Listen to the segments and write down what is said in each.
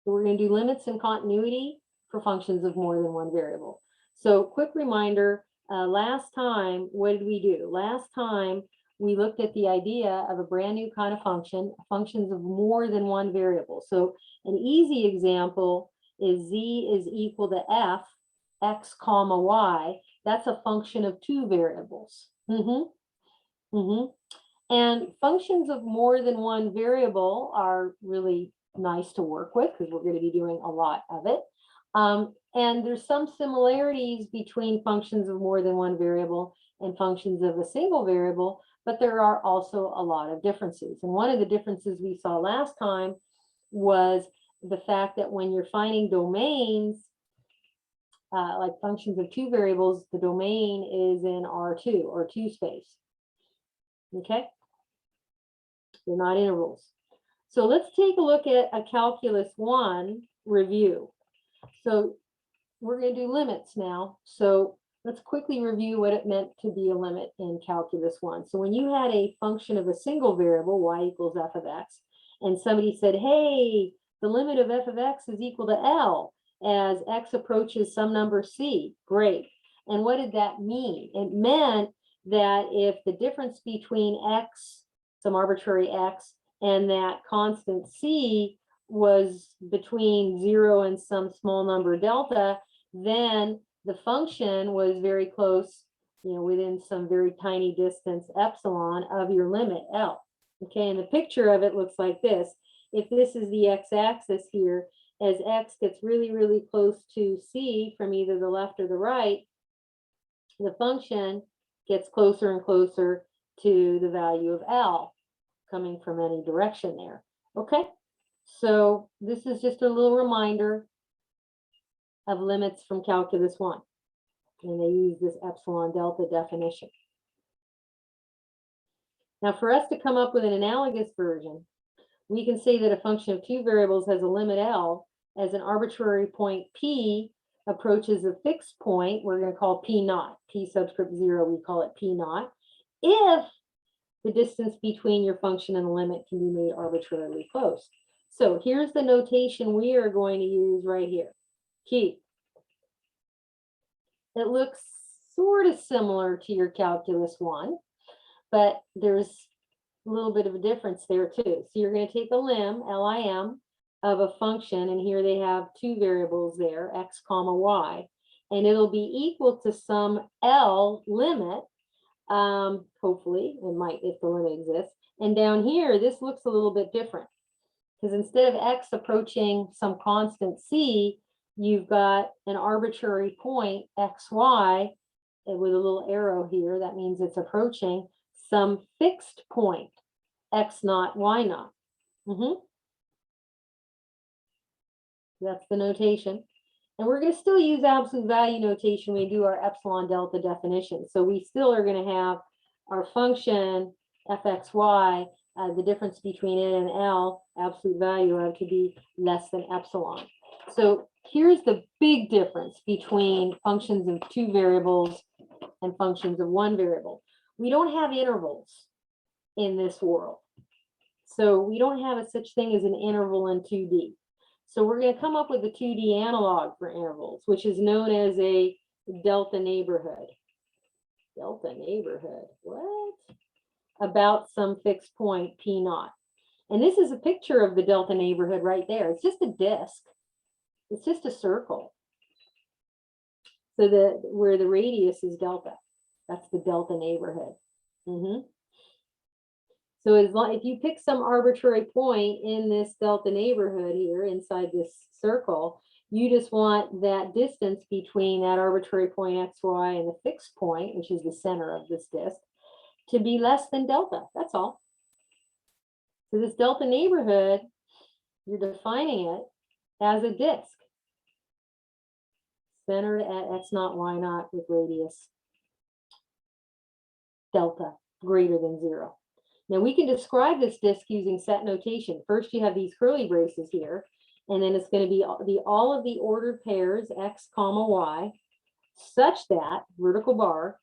So we're going to do limits and continuity for functions of more than one variable. So quick reminder, last time, what did we do? Last time, we looked at the idea of a brand new kind of function, functions of more than one variable. So an easy example is z is equal to f, x comma y. That's a function of two variables. And functions of more than one variable are really nice to work with because we're going to be doing a lot of it. And there's some similarities between functions of more than one variable and functions of a single variable, but there are also a lot of differences. And one of the differences we saw last time was the fact that when you're finding domains, like functions of two variables, the domain is in R2 or two space. Okay? They're not intervals. So let's take a look at a Calculus 1 review. So we're going to do limits now. So let's quickly review what it meant to be a limit in Calculus 1. So when you had a function of a single variable, y equals f of x, and somebody said, hey, the limit of f of x is equal to L as x approaches some number c. Great. And what did that mean? It meant that if the difference between x, some arbitrary x, and that constant c was between 0 and some small number delta, then the function was very close, within some very tiny distance epsilon of your limit L. Okay, and the picture of it looks like this. If this is the x-axis here, as x gets really, really close to c from either the left or the right, the function gets closer and closer to the value of L coming from any direction there. Okay, so this is just a little reminder of limits from Calculus 1. And they use this epsilon delta definition. Now, for us to come up with an analogous version, we can say that a function of two variables has a limit L as an arbitrary point P approaches a fixed point we're going to call P naught. P subscript 0, we call it P naught, if the distance between your function and the limit can be made arbitrarily close. So here's the notation we are going to use right here. Key. It looks sort of similar to your Calculus 1, but there's a little bit of a difference there too. So you're going to take a lim, Lim, of a function, and here they have two variables there, x comma y, and it'll be equal to some L limit. Hopefully it might if the limit exists. And down here, this looks a little bit different because instead of x approaching some constant c, you've got an arbitrary point xy with a little arrow here. That means it's approaching some fixed point x naught, y naught. That's the notation. And we're going to still use absolute value notation when we do our epsilon delta definition. So we still are going to have our function fxy, the difference between it and L, absolute value of to be less than epsilon. So here's the big difference between functions of two variables and functions of one variable. We don't have intervals in this world. So we don't have a such thing as an interval in 2D. So we're going to come up with a 2D analog for intervals, which is known as a delta neighborhood. Delta neighborhood, what? About some fixed point P naught. And this is a picture of the delta neighborhood right there. It's just a disk. It's just a circle. So where the radius is delta, that's the delta neighborhood. So if you pick some arbitrary point in this delta neighborhood here inside this circle, you just want that distance between that arbitrary point xy and the fixed point, which is the center of this disk, to be less than delta. That's all. So this delta neighborhood, you're defining it as a disk centered at x naught, y naught with radius delta greater than 0. Now we can describe this disk using set notation. First, you have these curly braces here, and then it's going to be all of the ordered pairs x comma y, such that vertical bar,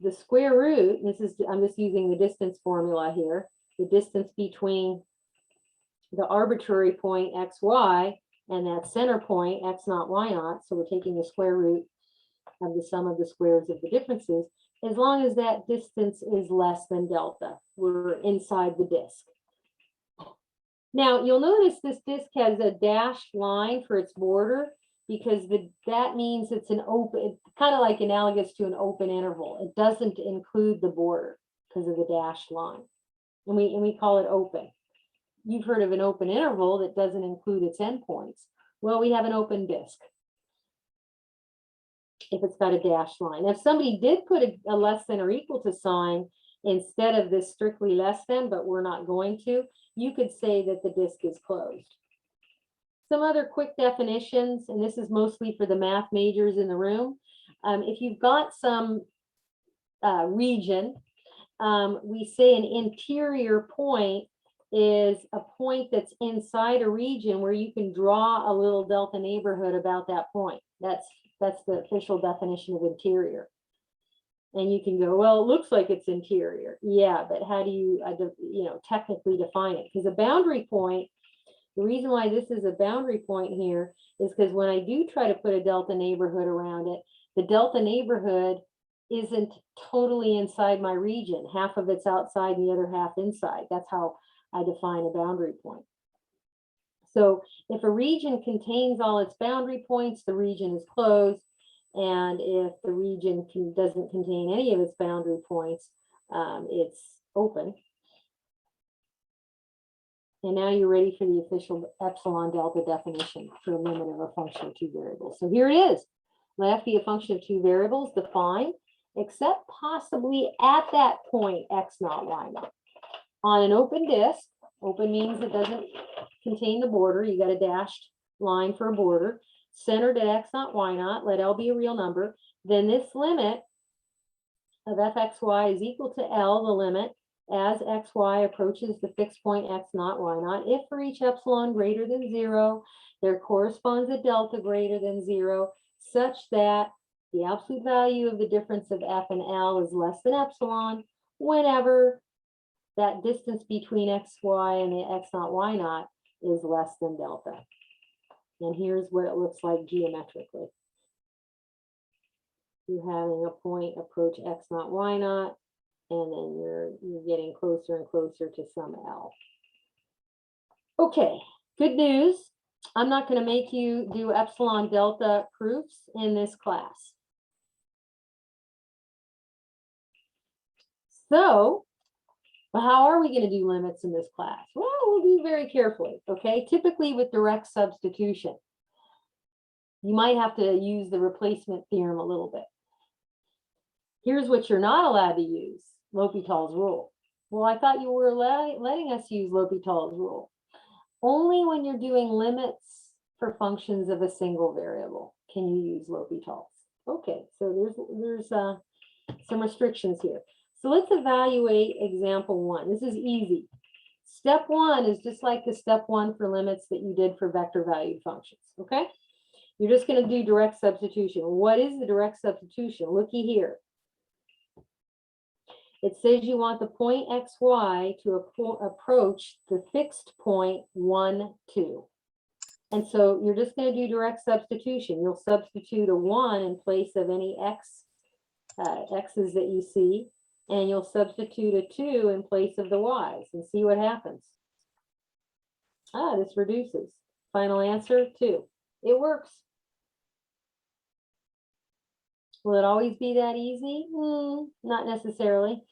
the square root. This is I'm just using the distance formula here. The distance between the arbitrary point xy and that center point, x naught, y naught, so we're taking the square root of the sum of the squares of the differences, as long as that distance is less than delta. We're inside the disk. Now, you'll notice this disk has a dashed line for its border because that means it's an open, kind of like analogous to an open interval. It doesn't include the border because of the dashed line. And we call it open. You've heard of an open interval that doesn't include its endpoints. Well, we have an open disk if it's got a dashed line. If somebody did put a less than or equal to sign instead of this strictly less than, but we're not going to, you could say that the disk is closed. Some other quick definitions, and this is mostly for the math majors in the room. If you've got some region, we say an interior point is a point that's inside a region where you can draw a little delta neighborhood about that point. That's the official definition of interior. And you can go, well, it looks like it's interior. Yeah, but how do you, technically define it? Because a boundary point, the reason why this is a boundary point here is because when I do try to put a delta neighborhood around it, the delta neighborhood isn't totally inside my region. Half of it's outside and the other half inside. That's how I define a boundary point. So if a region contains all its boundary points, the region is closed. And if the region doesn't contain any of its boundary points, it's open. And now you're ready for the official epsilon delta definition for a limit of a function of two variables. So here it is. Let f be a function of two variables defined, except possibly at that point, x naught, y naught. On an open disk, open means it doesn't contain the border. You got a dashed line for a border. Centered at x naught, y naught, let L be a real number, then this limit of fxy is equal to L, the limit, as xy approaches the fixed point x naught, y naught, if for each epsilon greater than 0, there corresponds a delta greater than 0, such that the absolute value of the difference of f and L is less than epsilon whenever that distance between xy and the x naught, y naught is less than delta. And here's what it looks like geometrically. You're having a point approach x naught, y naught, and then you're getting closer and closer to some L. Okay, good news. I'm not going to make you do epsilon delta proofs in this class. So, how are we going to do limits in this class? Well, we'll do very carefully, okay? Typically with direct substitution, you might have to use the replacement theorem a little bit. Here's what you're not allowed to use, L'Hopital's rule. Well, I thought you were letting us use L'Hopital's rule. Only when you're doing limits for functions of a single variable can you use L'Hopital's. Okay, so there's some restrictions here. So let's evaluate example 1. This is easy. Step 1 is just like the step 1 for limits that you did for vector valued functions, okay? You're just going to do direct substitution. What is the direct substitution? Looky here. It says you want the point xy to approach the fixed point 1, 2. And so you're just going to do direct substitution. You'll substitute a 1 in place of any x's that you see. And you'll substitute a 2 in place of the y's and see what happens. This reduces. Final answer, 2. It works. Will it always be that easy? Not necessarily.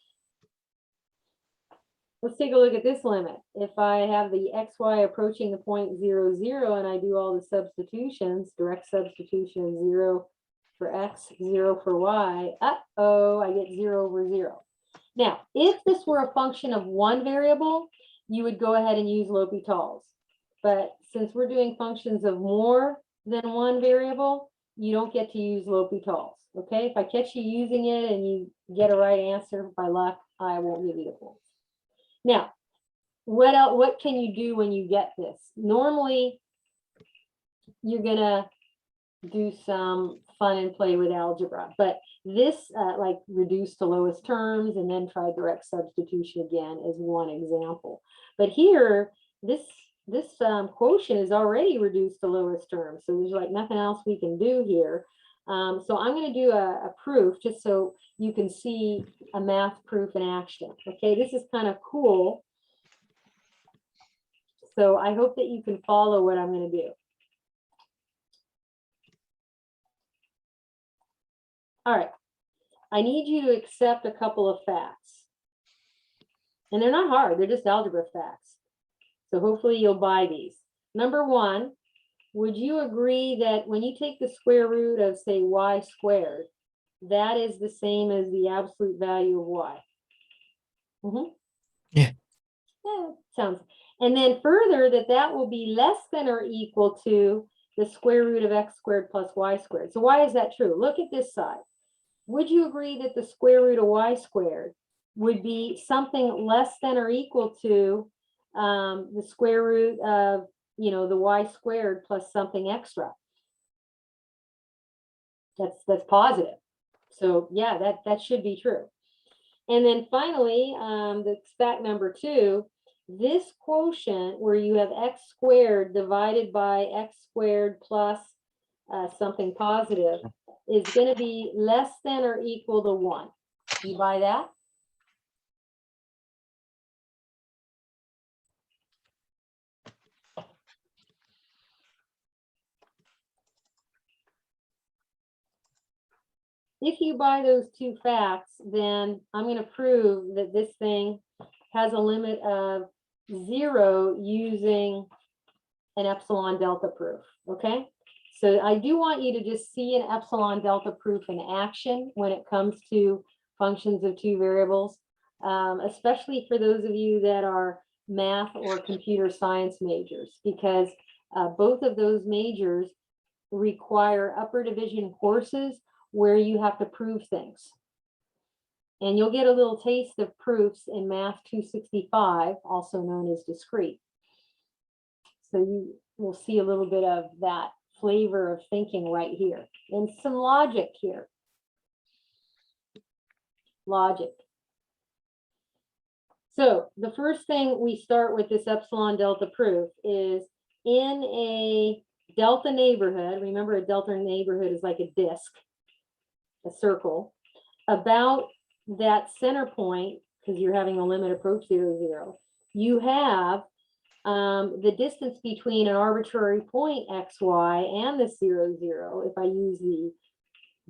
Let's take a look at this limit. If I have the xy approaching the point 0, 0, and I do all the substitutions, direct substitution of 0 for x, 0 for y, I get 0 over 0. Now, if this were a function of one variable, you would go ahead and use L'Hopital's. But since we're doing functions of more than one variable, you don't get to use L'Hopital's. Okay, if I catch you using it and you get a right answer by luck, I won't give you the points. Now, what else? What can you do when you get this? Normally, you're gonna do some fun and play with algebra, but this like reduce to lowest terms and then try direct substitution again is one example. But here, this quotient is already reduced to lowest term, so there's like nothing else we can do here. So I'm going to do a proof just so you can see a math proof in action. Okay, this is kind of cool. So I hope that you can follow what I'm going to do. All right, I need you to accept a couple of facts. And they're not hard, they're just algebra facts. So hopefully you'll buy these. Number one, would you agree that when you take the square root of, say, y squared, that is the same as the absolute value of y? Yeah. Yeah, sounds. And then further, that will be less than or equal to the square root of x squared plus y squared. So why is that true? Look at this side. Would you agree that the square root of y squared would be something less than or equal to the square root of, the y squared plus something extra? That's positive. So yeah, that should be true. And then finally, the fact number two, this quotient where you have x squared divided by x squared plus something positive is going to be less than or equal to 1. Do you buy that? If you buy those two facts, then I'm going to prove that this thing has a limit of 0 using an epsilon delta proof, okay? So I do want you to just see an epsilon delta proof in action when it comes to functions of two variables, especially for those of you that are math or computer science majors, because both of those majors require upper division courses where you have to prove things. And you'll get a little taste of proofs in Math 265, also known as discrete. So you will see a little bit of that flavor of thinking right here, and some logic here. Logic. So the first thing we start with this epsilon delta proof is in a delta neighborhood. Remember, a delta neighborhood is like a disk, a circle, about that center point, because you're having a limit approach 0, 0. You have the distance between an arbitrary point xy and the 0, 0. If I use the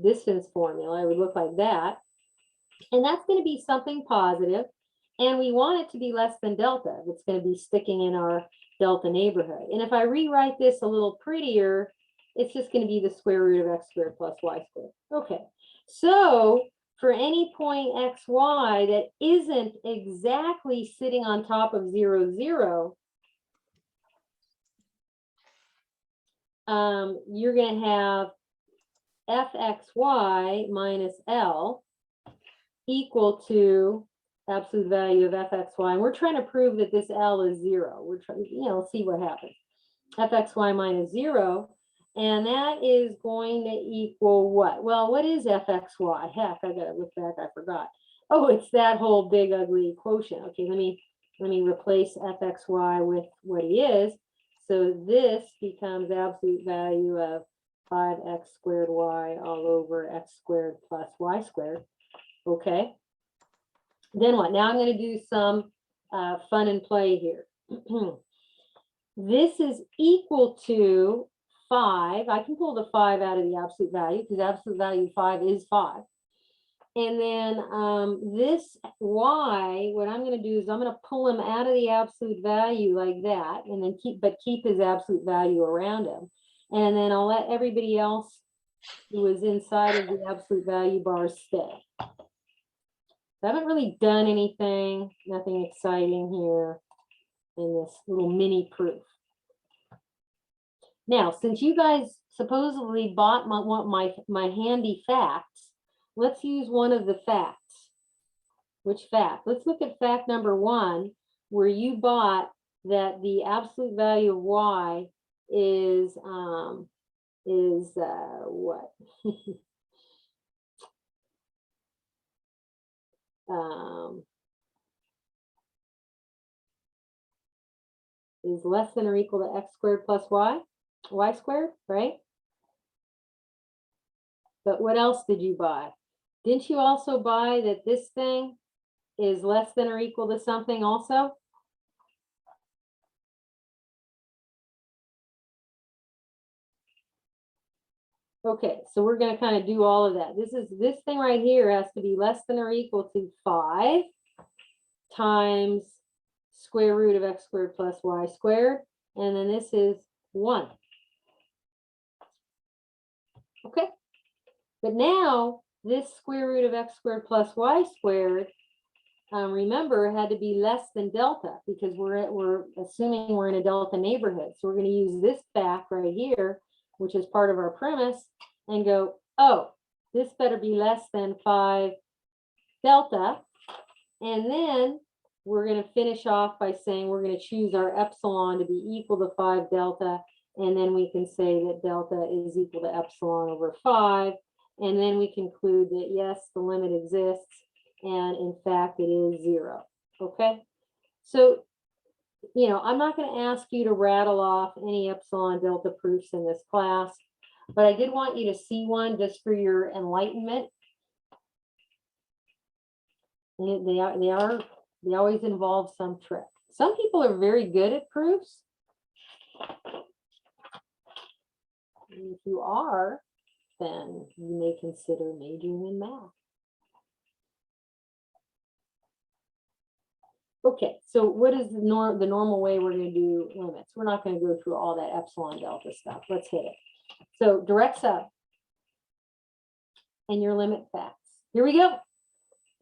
distance formula, it would look like that. And that's going to be something positive, and we want it to be less than delta. It's going to be sticking in our delta neighborhood. And if I rewrite this a little prettier, it's just going to be the square root of x squared plus y squared. Okay, so for any point xy that isn't exactly sitting on top of 0, 0, you're going to have fxy minus L equal to absolute value of fxy. And we're trying to prove that this L is 0. We're trying to, see what happens. fxy minus 0. And that is going to equal what? Well, what is fxy? Heck, I got to look back. I forgot. Oh, it's that whole big ugly quotient. Okay, let me replace fxy with what he is. So this becomes absolute value of 5x squared y all over x squared plus y squared. Okay. Then what? Now I'm going to do some fun and play here. This is equal to 5. I can pull the 5 out of the absolute value because absolute value 5 is 5. And then this y, what I'm going to do is I'm going to pull him out of the absolute value like that, and then keep his absolute value around him. And then I'll let everybody else who is inside of the absolute value bar stay. I haven't really done anything, nothing exciting here in this little mini proof. Now, since you guys supposedly bought my handy facts, let's use one of the facts. Which fact? Let's look at fact number 1, where you bought that the absolute value of y is what? is less than or equal to x squared plus y squared, right? But what else did you buy? Didn't you also buy that this thing is less than or equal to something also? Okay, so we're going to kind of do all of that. This thing right here has to be less than or equal to 5 times square root of x squared plus y squared. And then this is 1. Okay, but now this square root of x squared plus y squared, remember, had to be less than delta because we're assuming we're in a delta neighborhood. So we're going to use this back right here, which is part of our premise, and go, oh, this better be less than 5 delta. And then we're going to finish off by saying we're going to choose our epsilon to be equal to 5 delta. And then we can say that delta is equal to epsilon over 5. And then we conclude that, yes, the limit exists. And in fact, it is 0. Okay. So, you know, I'm not going to ask you to rattle off any epsilon delta proofs in this class, but I did want you to see one just for your enlightenment. And they always involve some trick. Some people are very good at proofs. And if you are, then you may consider majoring in math. Okay, so what is the normal way we're going to do limits? We're not going to go through all that epsilon delta stuff. Let's hit it. So direct sub and your limit facts. Here we go.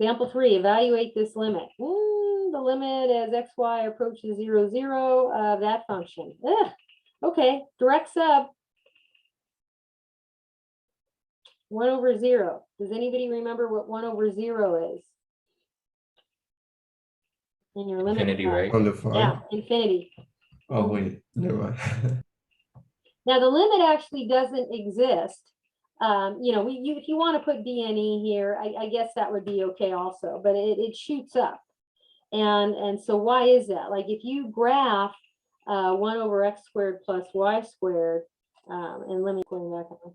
Example 3, evaluate this limit. The limit as xy approaches 0, 0 of that function. Okay, direct sub 1 over 0. Does anybody remember what 1 over 0 is? In your limit. Infinity, right? On the 5. Yeah, infinity. Oh, wait, never mind. Now the limit actually doesn't exist. You know, if you want to put DNE here, I guess that would be okay also, but it shoots up. And so why is that? Like if you graph 1 over x squared plus y squared, and let me go back on.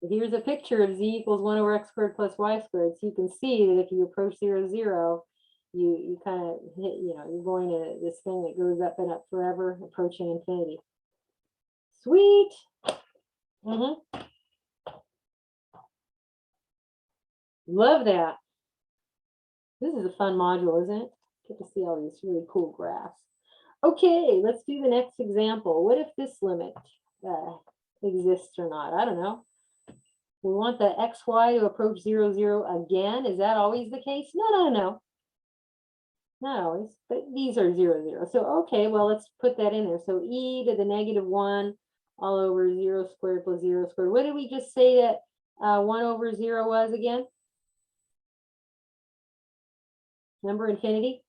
Here's a picture of z equals 1 over x squared plus y squared. So you can see that if you approach 0, 0, you kind of hit, you know, you're going to this thing that goes up and up forever, approaching infinity. Sweet. Love that. This is a fun module, isn't it? Get to see all these really cool graphs. Okay, let's do the next example. What if this limit exists or not? I don't know. We want the xy to approach 0, 0 again. Is that always the case? No. Not always, but these are 0, 0. So, okay, well, let's put that in there. So e to the negative 1 all over 0 squared plus 0 squared. What did we just say that 1 over 0 was again? Remember infinity?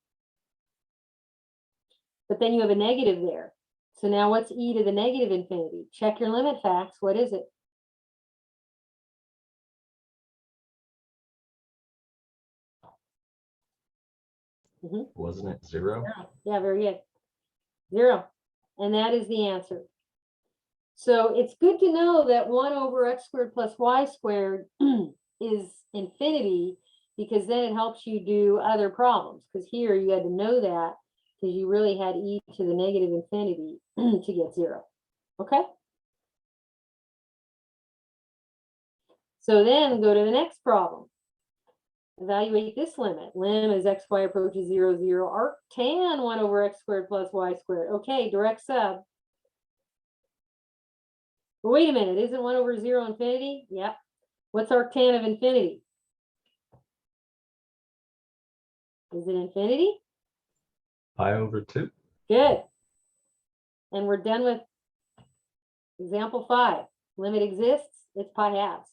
But then you have a negative there. So now what's e to the negative infinity? Check your limit facts. What is it? Wasn't it 0? Yeah, very good. 0. And that is the answer. So it's good to know that 1 over x squared plus y squared is infinity, because then it helps you do other problems. Because here you had to know that because you really had e to the negative infinity to get 0. Okay? So then go to the next problem. Evaluate this limit. Lim as xy approaches 0, 0. Arctan 1 over x squared plus y squared. Okay, direct sub. But wait a minute, isn't 1 over 0 infinity? Yep. What's arctan of infinity? Is it infinity? Pi over 2. Good. And we're done with example 5. Limit exists, it's pi halves.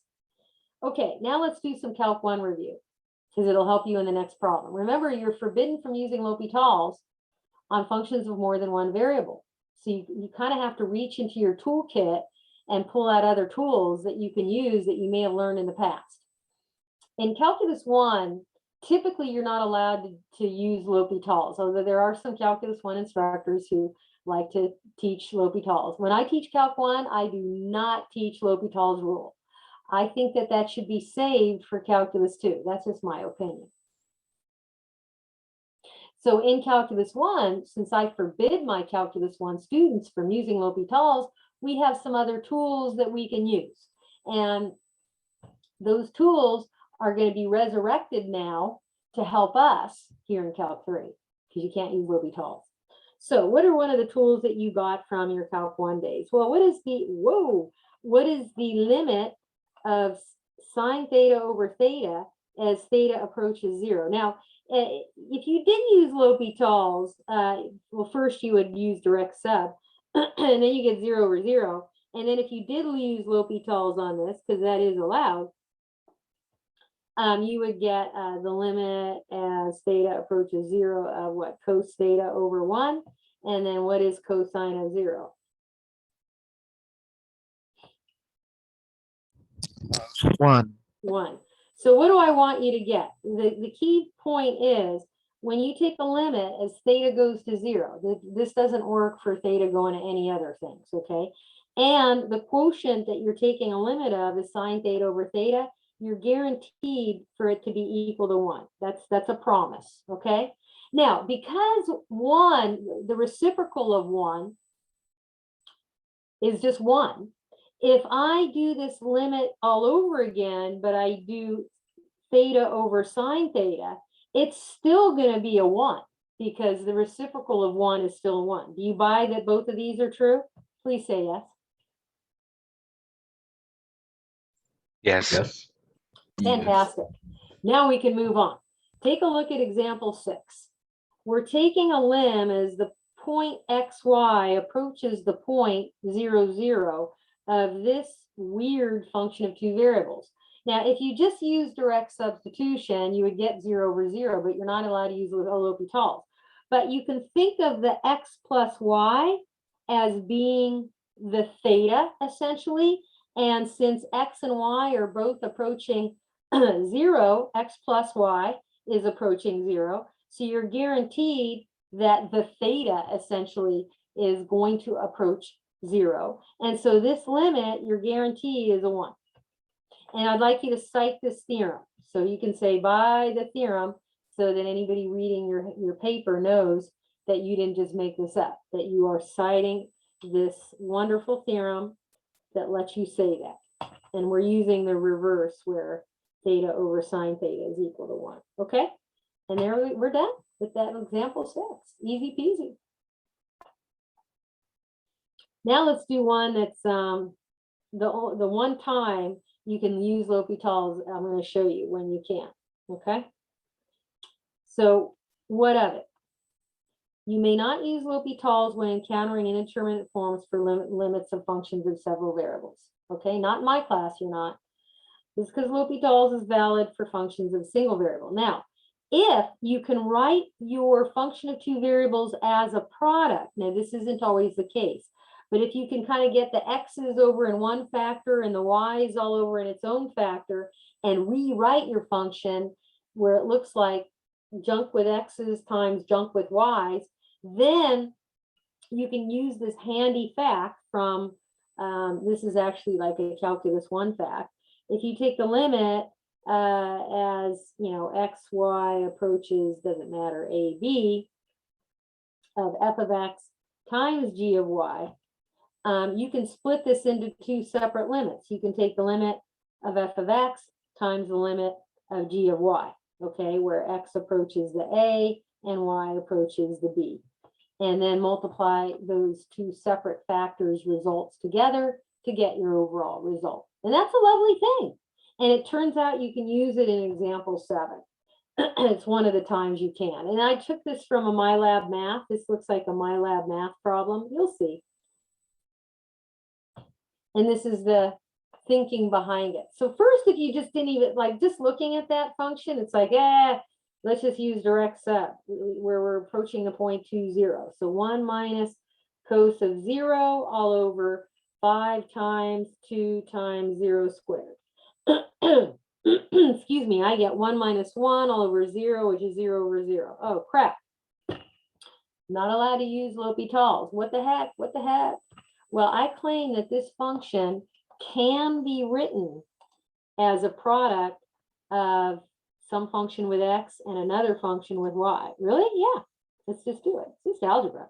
Okay, now let's do some Calc 1 review, because it'll help you in the next problem. Remember, you're forbidden from using L'Hopital's on functions of more than one variable. So you kind of have to reach into your toolkit and pull out other tools that you can use that you may have learned in the past. In Calculus 1, typically you're not allowed to use L'Hopital's, although there are some Calculus 1 instructors who like to teach L'Hopital's. When I teach Calc 1, I do not teach L'Hopital's rule. I think that that should be saved for Calculus 2. That's just my opinion. So in Calculus 1, since I forbid my Calculus 1 students from using L'Hopital's, we have some other tools that we can use. And those tools are going to be resurrected now to help us here in Calc 3, because you can't use L'Hopital's. So what are one of the tools that you got from your Calc 1 days? Well, what is the limit of sine theta over theta as theta approaches 0? Now, if you didn't use L'Hopital's, well, first you would use direct sub, and then you get 0 over 0. And then if you did use L'Hopital's on this, because that is allowed, you would get the limit as theta approaches 0 of what? Cos theta over 1. And then what is cosine of 0? 1. 1. So what do I want you to get? The key point is when you take a limit as theta goes to 0, this doesn't work for theta going to any other things, okay? And the quotient that you're taking a limit of is sine theta over theta. You're guaranteed for it to be equal to 1. That's a promise, okay? Now, because 1, the reciprocal of 1 is just 1, if I do this limit all over again, but I do theta over sine theta, it's still going to be a 1 because the reciprocal of 1 is still 1. Do you buy that both of these are true? Please say yes. Yes. Yes. Fantastic. Now we can move on. Take a look at example 6. We're taking a limb as the point xy approaches the point 0, 0 of this weird function of two variables. Now, if you just use direct substitution, you would get 0 over 0, but you're not allowed to use L'Hopital's. But you can think of the x plus y as being the theta, essentially. And since x and y are both approaching 0, x plus y is approaching 0. So you're guaranteed that the theta essentially is going to approach 0. And so this limit, your guarantee is a 1. And I'd like you to cite this theorem. So you can say by the theorem so that anybody reading your paper knows that you didn't just make this up, that you are citing this wonderful theorem that lets you say that. And we're using the reverse where theta over sine theta is equal to 1. Okay? And there we're done with that example 6. Easy peasy. Now let's do one that's the one time you can use L'Hopital's. I'm going to show you when you can. Okay? So what of it? You may not use L'Hopital's when encountering indeterminate forms for limits of functions of several variables. Okay? Not in my class, you're not. This is because L'Hopital's is valid for functions of single variable. Now, if you can write your function of two variables as a product, now this isn't always the case, but if you can kind of get the x's over in one factor and the y's all over in its own factor and rewrite your function where it looks like junk with x's times junk with y's, then you can use this handy fact from, this is actually like a calculus 1 fact. If you take the limit as, you know, x, y approaches, doesn't matter, a, b, of f of x times g of y, you can split this into two separate limits. You can take the limit of f of x times the limit of g of y, okay, where x approaches the a and y approaches the b. And then multiply those two separate factors results together to get your overall result. And that's a lovely thing. And it turns out you can use it in example 7. It's one of the times you can. And I took this from a MyLab Math. This looks like a MyLab Math problem. You'll see. And this is the thinking behind it. So first, if you just didn't even, like just looking at that function, it's like, let's just use direct sub where we're approaching the point 2, 0. So 1 minus cos of 0 all over 5 times 2 times 0 squared. Excuse me, I get 1 minus 1 all over 0, which is 0 over 0. Oh, crap. Not allowed to use L'Hopital's. What the heck? What the heck? Well, I claim that this function can be written as a product of some function with x and another function with y. Really? Yeah. Let's just do it. It's just algebra.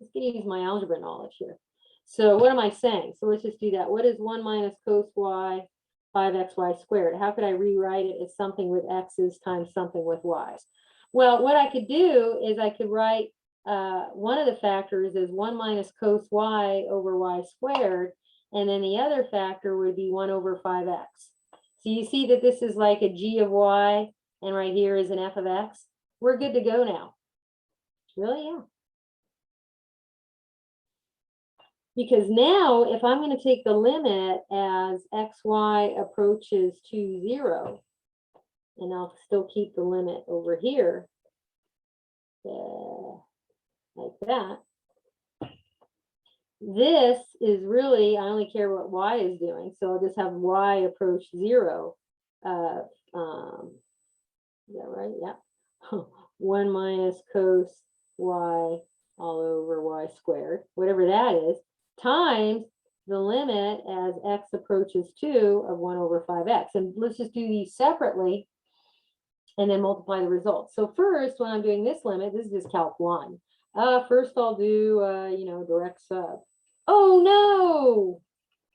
Let's get use my algebra knowledge here. So what am I saying? So let's just do that. What is 1 minus cos y 5xy squared? How could I rewrite it as something with x's times something with y's? Well, what I could do is I could write one of the factors is 1 minus cos y over y squared, and then the other factor would be 1 over 5x. So you see that this is like a g of y, and right here is an f of x. We're good to go now. Really? Yeah. Because now, if I'm going to take the limit as xy approaches to 0, and I'll still keep the limit over here, like that. This is really, I only care what y is doing, so I'll just have y approach 0. Is that right? Yeah. 1 minus cos y all over y squared, whatever that is, times the limit as x approaches 2 of 1 over 5x. And let's just do these separately and then multiply the results. So first, when I'm doing this limit, this is just calc 1. First I'll do, direct sub. Oh no,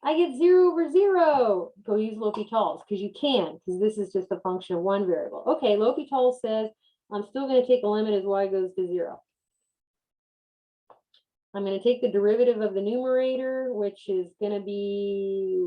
I get 0 over 0. Go use L'Hopital's because you can, because this is just a function of one variable. Okay, L'Hopital says I'm still going to take a limit as y goes to 0. I'm going to take the derivative of the numerator, which is going to be,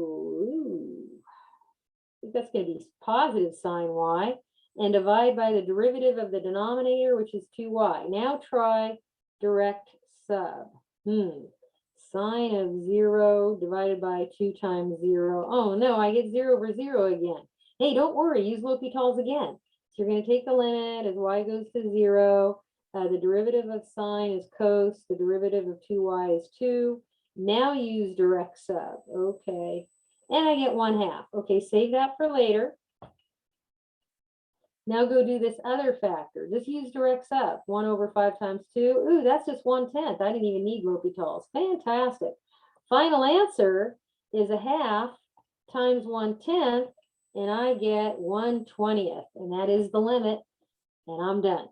I think that's going to be positive sine y, and divide by the derivative of the denominator, which is 2y. Now try direct sub. Sine of 0 divided by 2 times 0. Oh no, I get 0 over 0 again. Hey, don't worry, use L'Hopital's again. So you're going to take the limit as y goes to 0. The derivative of sine is cos. The derivative of 2y is 2. Now use direct sub. Okay. And I get 1/2. Okay, save that for later. Now go do this other factor. Just use direct sub. 1 over 5 times 2. Ooh, that's just 1/10. I didn't even need L'Hopital's. Fantastic. Final answer is 1/2 times 1/10, and I get 1/20. And that is the limit. And I'm done.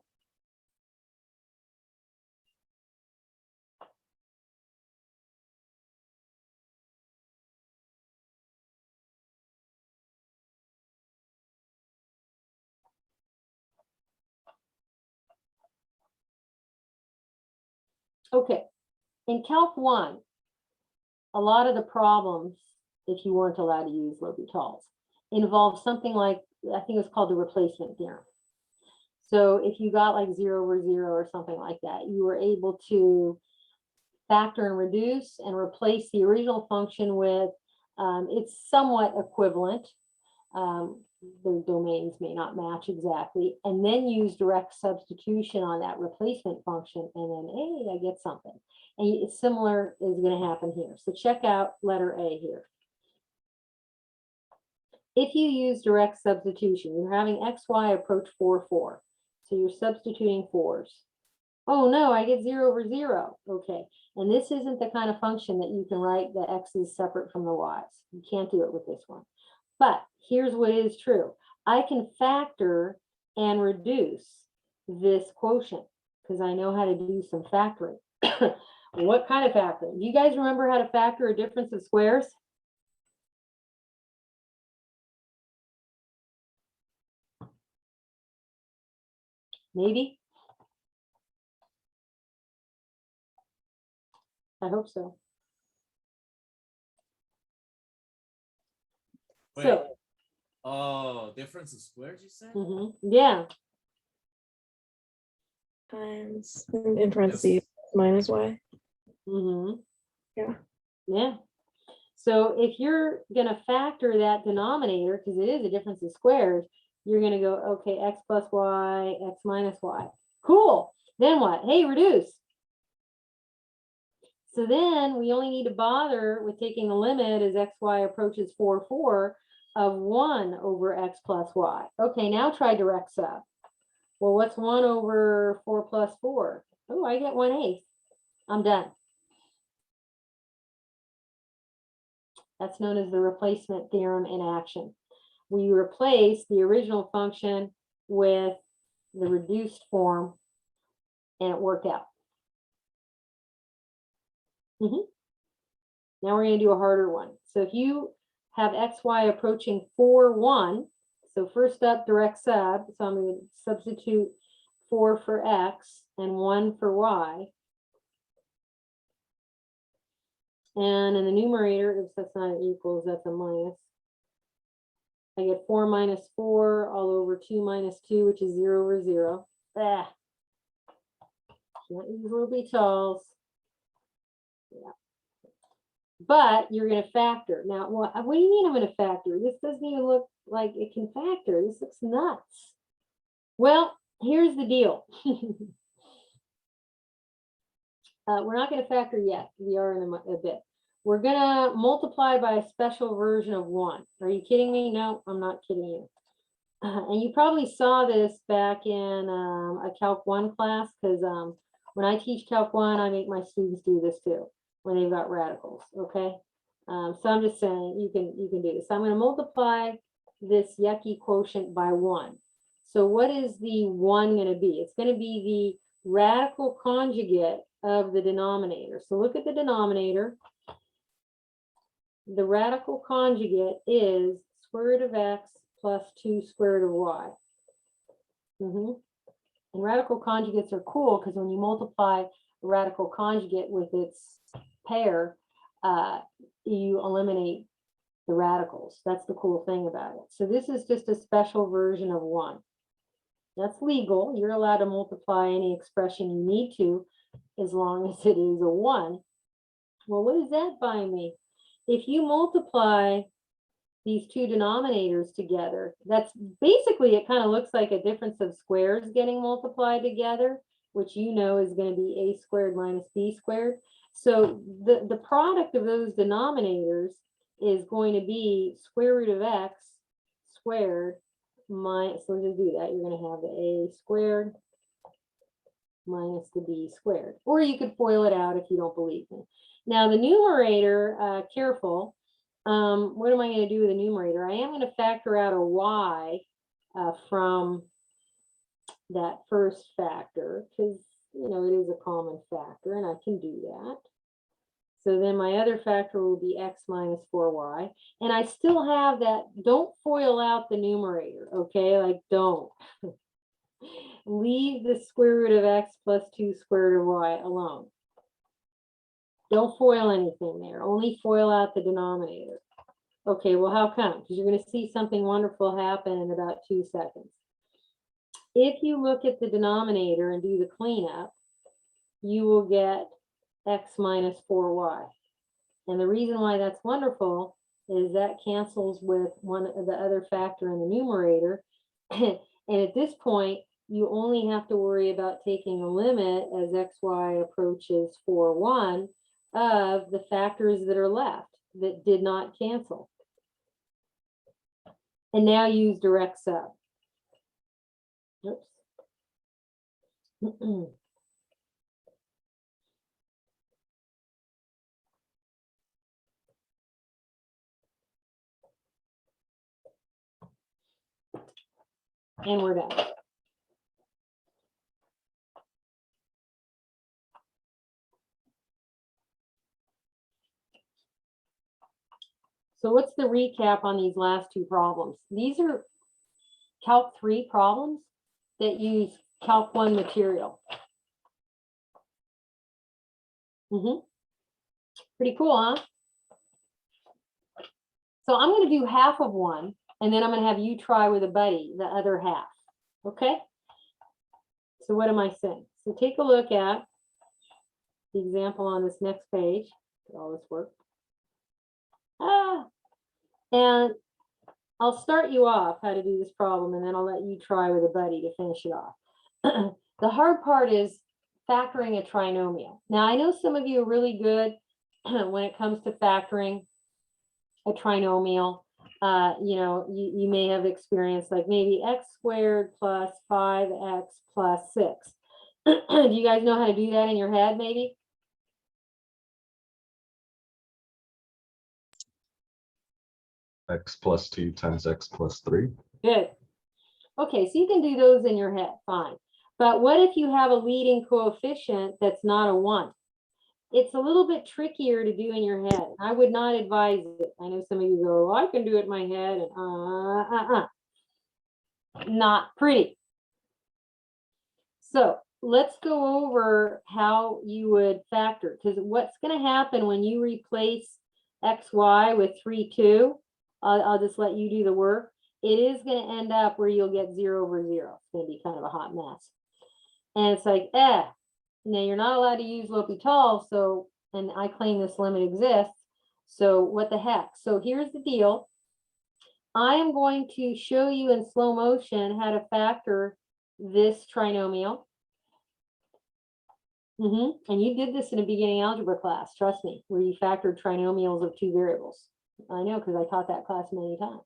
Okay, in Calc 1, a lot of the problems, if you weren't allowed to use L'Hopital's, involve something like, I think it's called the replacement theorem. So if you got like 0 over 0 or something like that, you were able to factor and reduce and replace the original function with it's somewhat equivalent. The domains may not match exactly, and then use direct substitution on that replacement function, and then, hey, I get something. And it's similar is going to happen here. So check out letter A here. If you use direct substitution, you're having xy approach 4, 4. So you're substituting 4s. Oh no, I get 0 over 0. Okay, and this isn't the kind of function that you can write the x's separate from the y's. You can't do it with this one. But here's what is true. I can factor and reduce this quotient because I know how to do some factoring. What kind of factoring? Do you guys remember how to factor a difference of squares? Maybe. I hope so. Wait. So, Oh, difference of squares, you said? yeah. Times in parentheses minus y. Yeah. Yeah. So if you're going to factor that denominator, because it is a difference of squares, you're going to go, okay, x plus y, x minus y. Cool. Then what? Hey, reduce. So then we only need to bother with taking the limit as xy approaches 4, 4 of 1 over x plus y. Okay, now try direct sub. Well, what's 1 over 4 plus 4? Oh, I get 1/8. I'm done. That's known as the replacement theorem in action. We replace the original function with the reduced form, and it worked out. Now we're going to do a harder one. So if you have xy approaching 4, 1, so first up, direct sub. So I'm going to substitute 4 for x and 1 for y. And in the numerator, if that's not an equals, that's a minus. I get 4 minus 4 all over 2 minus 2, which is 0 over 0. Ah. Can't use L'Hopital's. Yeah. But you're going to factor. Now, what do you mean I'm going to factor? This doesn't even look like it can factor. This looks nuts. Well, here's the deal. We're not going to factor yet. We are in a bit. We're going to multiply by a special version of 1. Are you kidding me? No, I'm not kidding you. And you probably saw this back in a Calc 1 class, because when I teach Calc 1, I make my students do this too when they've got radicals, okay? So I'm just saying you can do this. So I'm going to multiply this yucky quotient by 1. So what is the 1 going to be? It's going to be the radical conjugate of the denominator. So look at the denominator. The radical conjugate is square root of x plus 2 square root of y. And radical conjugates are cool because when you multiply a radical conjugate with its pair, you eliminate the radicals. That's the cool thing about it. So this is just a special version of 1. That's legal. You're allowed to multiply any expression you need to, as long as it is a 1. Well, what does that buy me? If you multiply these two denominators together, that's basically, it kind of looks like a difference of squares getting multiplied together, which you know is going to be a squared minus b squared. So the product of those denominators is going to be square root of x squared minus, so let's just do that. You're going to have the a squared minus the b squared. Or you could FOIL it out if you don't believe me. Now the numerator, careful. What am I going to do with the numerator? I am going to factor out a y from that first factor, because you know it is a common factor and I can do that. So then my other factor will be x minus 4y. And I still have that. Don't FOIL out the numerator, okay? Like, don't. Leave the square root of x plus 2 square root of y alone. Don't FOIL anything there. Only FOIL out the denominator. Okay, well, how come? Because you're going to see something wonderful happen in about 2 seconds. If you look at the denominator and do the cleanup, you will get x minus 4y. And the reason why that's wonderful is that cancels with one of the other factor in the numerator. And at this point, you only have to worry about taking a limit as xy approaches 4, 1 of the factors that are left that did not cancel. And now use direct sub. Oops. And we're done. So what's the recap on these last 2 problems? These are Calc 3 problems that use Calc 1 material. Pretty cool, huh? So I'm going to do half of one, and then I'm going to have you try with a buddy the other half. Okay? So what am I saying? So take a look at the example on this next page. Did all this work? And I'll start you off how to do this problem, and then I'll let you try with a buddy to finish it off. The hard part is factoring a trinomial. Now, I know some of you are really good when it comes to factoring a trinomial. You know, you may have experienced like maybe x squared plus 5x plus 6. Do you guys know how to do that in your head, maybe? X plus 2 times X plus 3. Good. Okay, so you can do those in your head, fine. But what if you have a leading coefficient that's not a 1? It's a little bit trickier to do in your head. I would not advise it. I know some of you go, I can do it in my head. And not pretty. So let's go over how you would factor, because what's going to happen when you replace xy with 3, 2, I'll just let you do the work. It is going to end up where you'll get 0 over 0. It's going to be kind of a hot mess. And it's like, now you're not allowed to use L'Hopital, so, and I claim this limit exists. So what the heck? So here's the deal. I am going to show you in slow motion how to factor this trinomial. And you did this in a beginning algebra class, trust me, where you factored trinomials of 2 variables. I know, because I taught that class many times.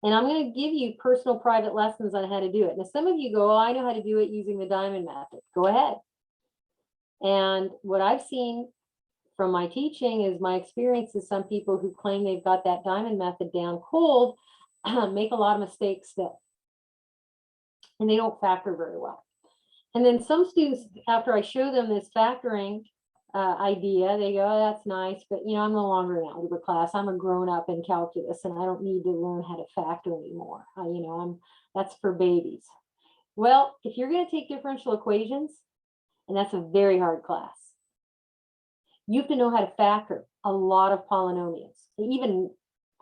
And I'm going to give you personal private lessons on how to do it. Now, some of you go, oh, I know how to do it using the diamond method. Go ahead. And what I've seen from my teaching is my experience is some people who claim they've got that diamond method down cold make a lot of mistakes still. And they don't factor very well. And then some students, after I show them this factoring idea, they go, oh, that's nice, but you know, I'm no longer in algebra class. I'm a grown up in calculus and I don't need to learn how to factor anymore. You know, that's for babies. Well, if you're going to take differential equations, and that's a very hard class, you have to know how to factor a lot of polynomials, even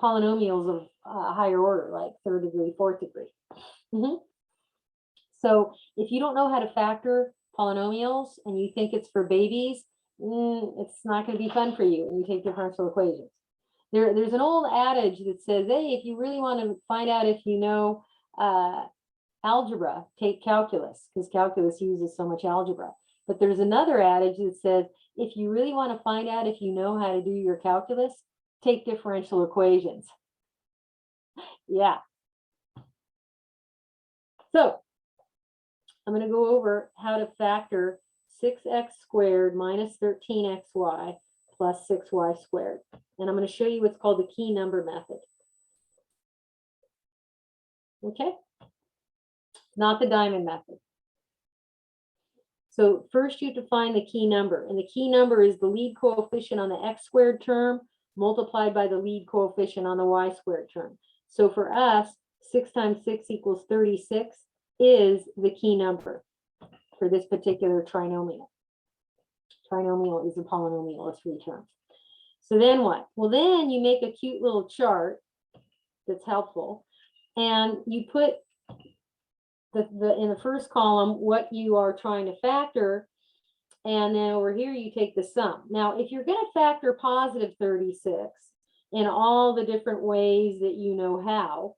polynomials of higher order, like 3rd degree, 4th degree. So if you don't know how to factor polynomials and you think it's for babies, it's not going to be fun for you when you take differential equations. There's an old adage that says, hey, if you really want to find out if you know algebra, take calculus, because calculus uses so much algebra. But there's another adage that says, if you really want to find out if you know how to do your calculus, take differential equations. Yeah. So I'm going to go over how to factor 6x squared minus 13xy plus 6y squared. And I'm going to show you what's called the key number method. Okay? Not the diamond method. So first you have to find the key number. And the key number is the lead coefficient on the x squared term multiplied by the lead coefficient on the y squared term. So for us, 6 times 6 equals 36 is the key number for this particular trinomial. Trinomial is a polynomial of 3 terms. So then what? Well, then you make a cute little chart that's helpful, and you put in the first column what you are trying to factor, and then over here you take the sum. Now, if you're going to factor positive 36 in all the different ways that you know how,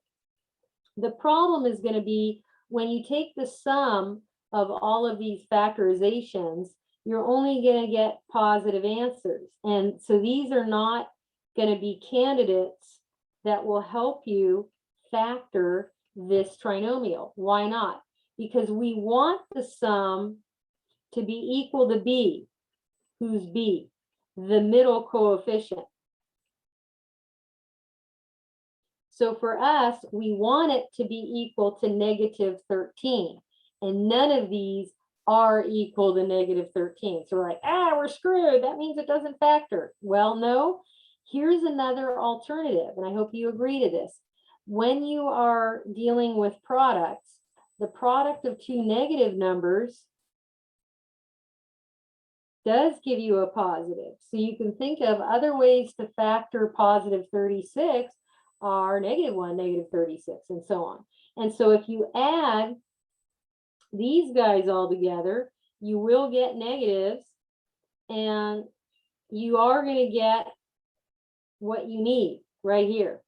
the problem is going to be when you take the sum of all of these factorizations, you're only going to get positive answers. And so these are not going to be candidates that will help you factor this trinomial. Why not? Because we want the sum to be equal to b. Who's b? The middle coefficient. So for us, we want it to be equal to negative 13. And none of these are equal to negative 13. So we're like, we're screwed. That means it doesn't factor. Well, no. Here's another alternative, and I hope you agree to this. When you are dealing with products, the product of 2 negative numbers does give you a positive. So you can think of other ways to factor positive 36 are -1, -36, and so on. And so if you add these guys all together, you will get negatives, and you are going to get what you need right here.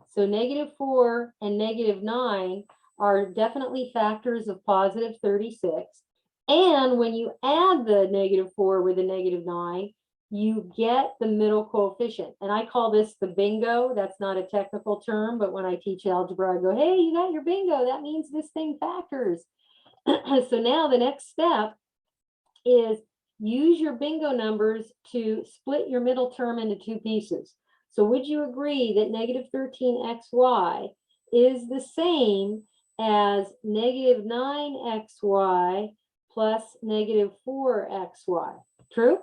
So -4 and -9 are definitely factors of positive 36. And when you add the -4 with the -9, you get the middle coefficient. And I call this the bingo. That's not a technical term, but when I teach algebra, I go, hey, you got your bingo. That means this thing factors. So now the next step is use your bingo numbers to split your middle term into two pieces. So would you agree that negative 13xy is the same as negative 9xy plus negative 4xy? True?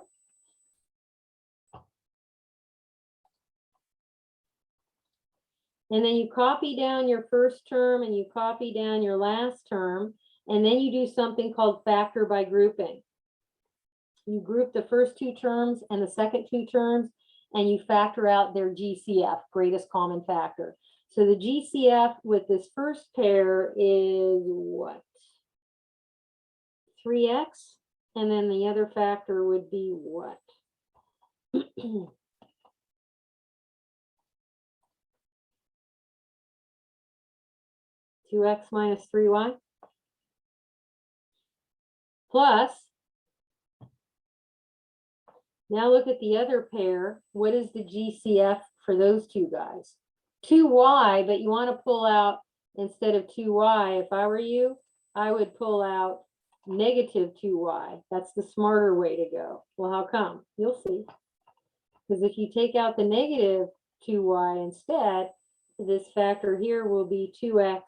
And then you copy down your first term and you copy down your last term, and then you do something called factor by grouping. You group the first two terms and the second two terms, and you factor out their GCF, greatest common factor. So the GCF with this first pair is what? 3x, and then the other factor would be what? 2x minus 3y plus, now look at the other pair. What is the GCF for those two guys? 2y, but you want to pull out, instead of 2y, if I were you, I would pull out negative 2y. That's the smarter way to go. Well, how come? You'll see. Because if you take out the negative 2y instead, this factor here will be 2x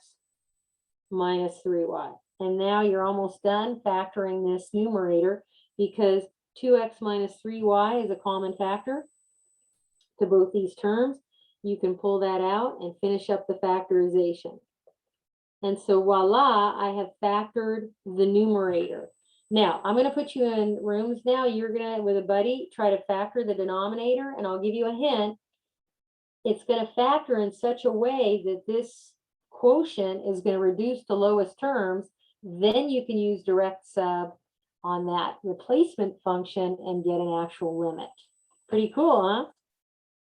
minus 3y. And now you're almost done factoring this numerator, because 2x minus 3y is a common factor to both these terms. You can pull that out and finish up the factorization. And so voila, I have factored the numerator. Now, I'm going to put you in rooms now. You're going to, with a buddy, try to factor the denominator, and I'll give you a hint. It's going to factor in such a way that this quotient is going to reduce to lowest terms. Then you can use direct sub on that replacement function and get an actual limit. Pretty cool, huh?